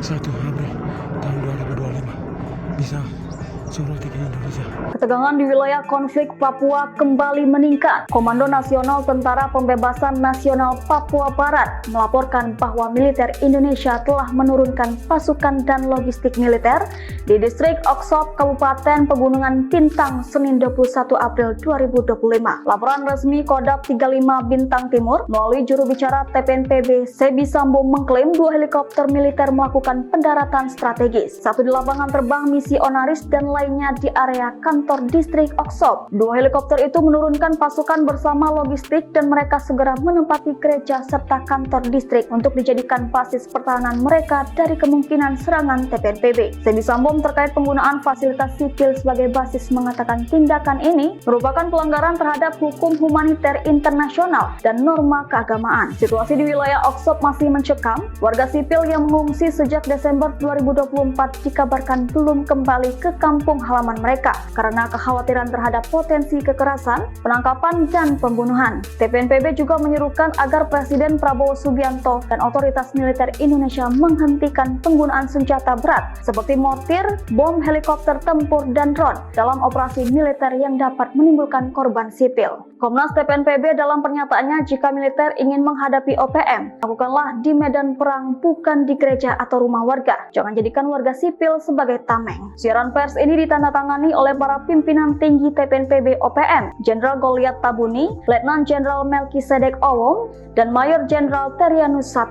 1 April tahun 2025 bisa surati ke Indonesia. Ketegangan di wilayah konflik Papua kembali meningkat. Komando Nasional Tentara Pembebasan Nasional Papua Barat melaporkan bahwa militer Indonesia telah menurunkan pasukan dan logistik militer di distrik Oksop, Kabupaten Pegunungan Bintang, Senin 21 April 2025. Laporan resmi Kodap 35 Bintang Timur melalui juru bicara TPNPB Sebi Sambo mengklaim 2 helikopter militer melakukan pendaratan strategis, 1 di lapangan terbang misi Onaris dan lainnya di area kantor distrik Oksop. 2 helikopter itu menurunkan pasukan bersama logistik dan mereka segera menempati gereja serta kantor distrik untuk dijadikan basis pertahanan mereka dari kemungkinan serangan TPNPB. Sebi Sambo terkait penggunaan fasilitas sipil sebagai basis mengatakan tindakan ini merupakan pelanggaran terhadap hukum humaniter internasional dan norma keagamaan. Situasi di wilayah Oksop masih mencekam. Warga sipil yang mengungsi sejak Desember 2024 dikabarkan belum kembali ke kampung halaman mereka karena kekhawatiran terhadap potensi kekerasan, penangkapan, dan pembunuhan. TPNPB juga menyerukan agar Presiden Prabowo Subianto dan otoritas militer Indonesia menghentikan penggunaan senjata berat seperti mortir, bom, helikopter tempur, dan drone dalam operasi militer yang dapat menimbulkan korban sipil. Komnas TPNPB dalam pernyataannya, jika militer ingin menghadapi OPM, lakukanlah di medan perang, bukan di gereja atau rumah warga. Jangan jadikan warga sipil sebagai tameng. Siaran pers ini ditandatangani oleh para pimpinan tinggi TPNPB OPM, Jenderal Goliat Tabuni, Letnan Jenderal Melkisedek Owong, dan Mayor Jenderal Terianus I.